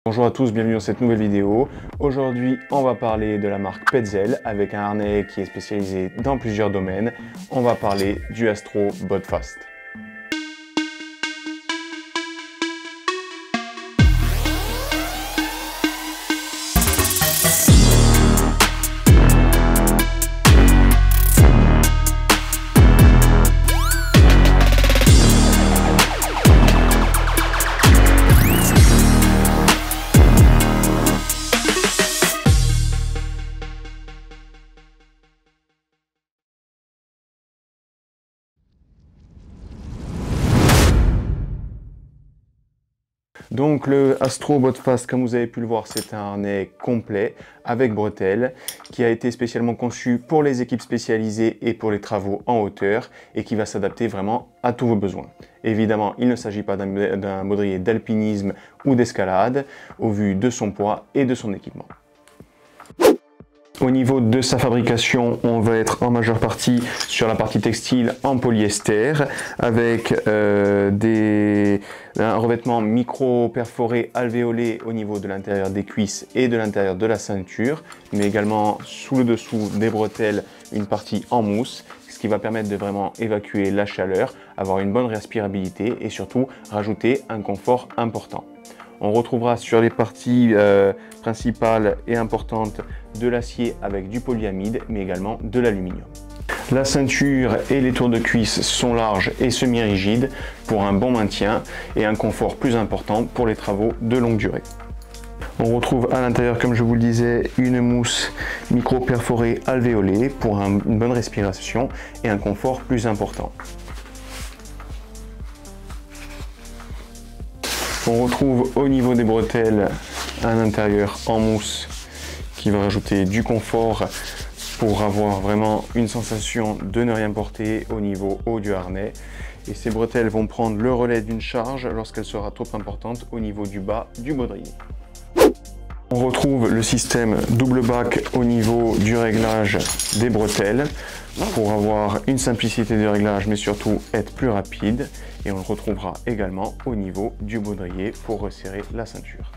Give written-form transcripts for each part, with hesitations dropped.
Bonjour à tous, bienvenue dans cette nouvelle vidéo. Aujourd'hui, on va parler de la marque Petzl avec un harnais qui est spécialisé dans plusieurs domaines. On va parler du Astro Bodfast. Donc le Astro Bodfast, comme vous avez pu le voir, c'est un harnais complet avec bretelles qui a été spécialement conçu pour les équipes spécialisées et pour les travaux en hauteur et qui va s'adapter vraiment à tous vos besoins. Évidemment, il ne s'agit pas d'un baudrier d'alpinisme ou d'escalade au vu de son poids et de son équipement. Au niveau de sa fabrication, on va être en majeure partie sur la partie textile en polyester avec un revêtement micro-perforé alvéolé au niveau de l'intérieur des cuisses et de l'intérieur de la ceinture, mais également sous le dessous des bretelles une partie en mousse, ce qui va permettre de vraiment évacuer la chaleur, avoir une bonne respirabilité et surtout rajouter un confort important. On retrouvera sur les parties principales et importantes de l'acier avec du polyamide, mais également de l'aluminium. La ceinture et les tours de cuisse sont larges et semi-rigides pour un bon maintien et un confort plus important pour les travaux de longue durée. On retrouve à l'intérieur, comme je vous le disais, une mousse micro-perforée alvéolée pour une bonne respiration et un confort plus important. On retrouve au niveau des bretelles un intérieur en mousse qui va rajouter du confort pour avoir vraiment une sensation de ne rien porter au niveau haut du harnais. Et ces bretelles vont prendre le relais d'une charge lorsqu'elle sera trop importante au niveau du bas du baudrier. On retrouve le système double bac au niveau du réglage des bretelles pour avoir une simplicité de réglage mais surtout être plus rapide, et on le retrouvera également au niveau du baudrier pour resserrer la ceinture.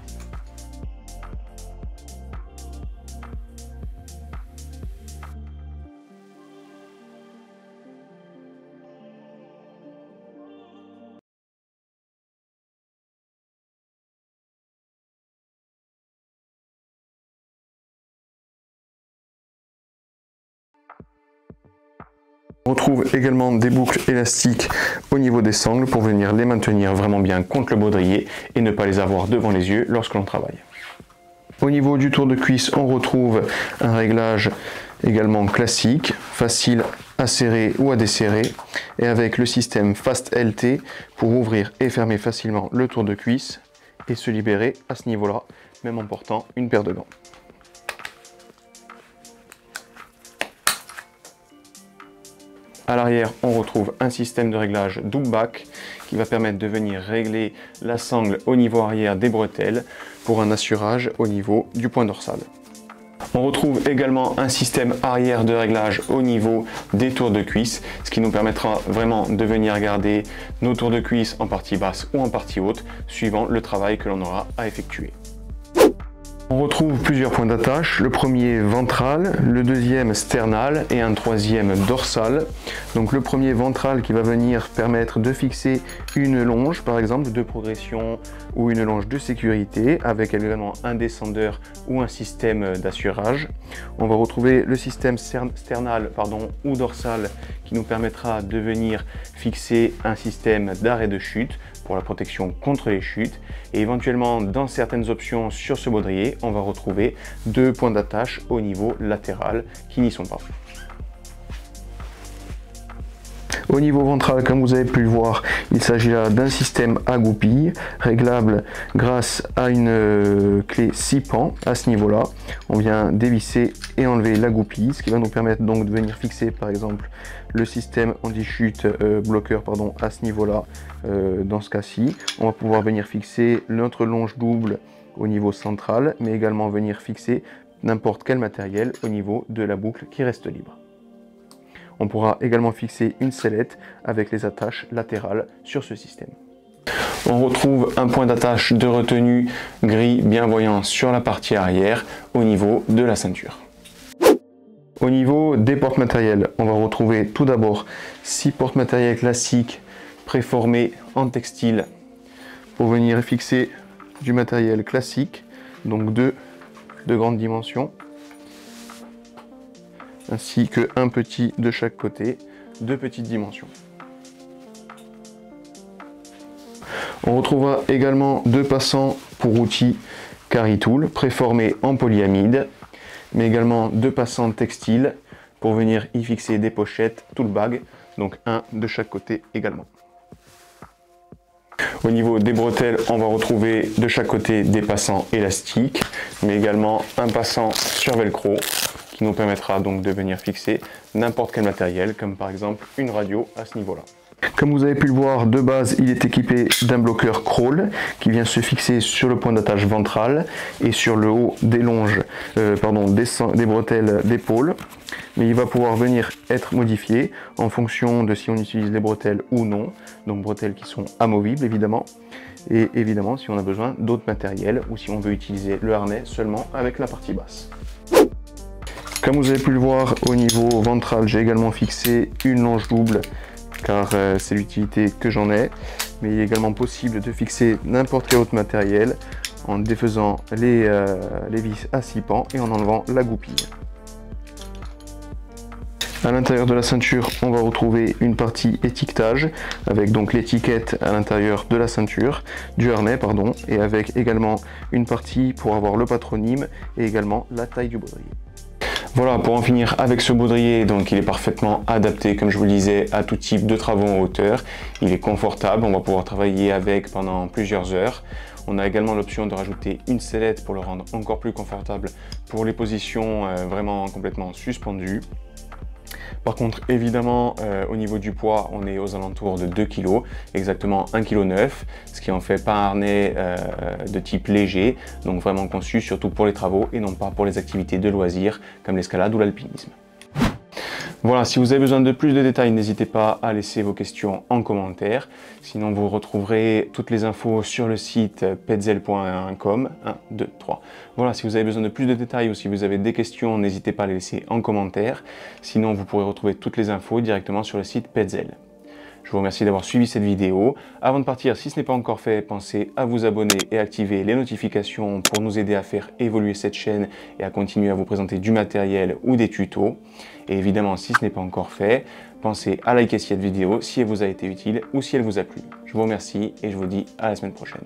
On retrouve également des boucles élastiques au niveau des sangles pour venir les maintenir vraiment bien contre le baudrier et ne pas les avoir devant les yeux lorsque l'on travaille. Au niveau du tour de cuisse, on retrouve un réglage également classique, facile à serrer ou à desserrer, et avec le système Fast LT pour ouvrir et fermer facilement le tour de cuisse et se libérer à ce niveau-là, même en portant une paire de gants. À l'arrière, on retrouve un système de réglage double bac qui va permettre de venir régler la sangle au niveau arrière des bretelles pour un assurage au niveau du point dorsal. On retrouve également un système arrière de réglage au niveau des tours de cuisse, ce qui nous permettra vraiment de venir garder nos tours de cuisse en partie basse ou en partie haute, suivant le travail que l'on aura à effectuer. On retrouve plusieurs points d'attache, le premier ventral, le deuxième sternal et un troisième dorsal. Donc le premier ventral qui va venir permettre de fixer une longe, par exemple de progression ou une longe de sécurité, avec également un descendeur ou un système d'assurage. On va retrouver le système sternal ou dorsal qui nous permettra de venir fixer un système d'arrêt de chute pour la protection contre les chutes, et éventuellement dans certaines options sur ce baudrier on va retrouver deux points d'attache au niveau latéral qui n'y sont pas. Au niveau ventral, comme vous avez pu le voir, il s'agit là d'un système à goupille, réglable grâce à une clé 6 pans. À ce niveau-là, on vient dévisser et enlever la goupille, ce qui va nous permettre donc de venir fixer par exemple le système anti-chute bloqueur à ce niveau-là. Dans ce cas-ci, on va pouvoir venir fixer notre longe double au niveau central, mais également venir fixer n'importe quel matériel au niveau de la boucle qui reste libre. On pourra également fixer une sellette avec les attaches latérales sur ce système. On retrouve un point d'attache de retenue gris bien voyant sur la partie arrière au niveau de la ceinture. Au niveau des porte-matériels, on va retrouver tout d'abord 6 porte-matériels classiques préformés en textile pour venir fixer du matériel classique, donc deux de grandes dimensions, ainsi qu'un petit de chaque côté, de petites dimensions. On retrouvera également 2 passants pour outils Caritool préformés en polyamide, mais également 2 passants textiles pour venir y fixer des pochettes tool bag, donc un de chaque côté également. Au niveau des bretelles, on va retrouver de chaque côté des passants élastiques, mais également un passant sur velcro qui nous permettra donc de venir fixer n'importe quel matériel, comme par exemple une radio à ce niveau-là. Comme vous avez pu le voir, de base, il est équipé d'un bloqueur crawl qui vient se fixer sur le point d'attache ventral et sur le haut des longes, des bretelles d'épaule. Mais il va pouvoir venir être modifié en fonction de si on utilise les bretelles ou non. Donc bretelles qui sont amovibles évidemment. Et évidemment si on a besoin d'autres matériels ou si on veut utiliser le harnais seulement avec la partie basse. Comme vous avez pu le voir, au niveau ventral, j'ai également fixé une longe double car c'est l'utilité que j'en ai, mais il est également possible de fixer n'importe quel autre matériel en défaisant les vis à 6 pans et en enlevant la goupille. À l'intérieur de la ceinture, on va retrouver une partie étiquetage avec donc l'étiquette à l'intérieur de la ceinture, du harnais et avec également une partie pour avoir le patronyme et également la taille du baudrier. Voilà, pour en finir avec ce baudrier, donc il est parfaitement adapté, comme je vous le disais, à tout type de travaux en hauteur. Il est confortable, on va pouvoir travailler avec pendant plusieurs heures. On a également l'option de rajouter une sellette pour le rendre encore plus confortable pour les positions vraiment complètement suspendues. Par contre, évidemment, au niveau du poids, on est aux alentours de 2 kg, exactement 1,9 kg, ce qui en fait pas un harnais de type léger, donc vraiment conçu surtout pour les travaux et non pas pour les activités de loisirs comme l'escalade ou l'alpinisme. Voilà, si vous avez besoin de plus de détails, n'hésitez pas à laisser vos questions en commentaire. Sinon, vous retrouverez toutes les infos sur le site petzl.com. 1, 2, 3. Voilà, si vous avez besoin de plus de détails ou si vous avez des questions, n'hésitez pas à les laisser en commentaire. Sinon, vous pourrez retrouver toutes les infos directement sur le site Petzl. Je vous remercie d'avoir suivi cette vidéo. Avant de partir, si ce n'est pas encore fait, pensez à vous abonner et activer les notifications pour nous aider à faire évoluer cette chaîne et à continuer à vous présenter du matériel ou des tutos. Et évidemment, si ce n'est pas encore fait, pensez à liker cette vidéo si elle vous a été utile ou si elle vous a plu. Je vous remercie et je vous dis à la semaine prochaine.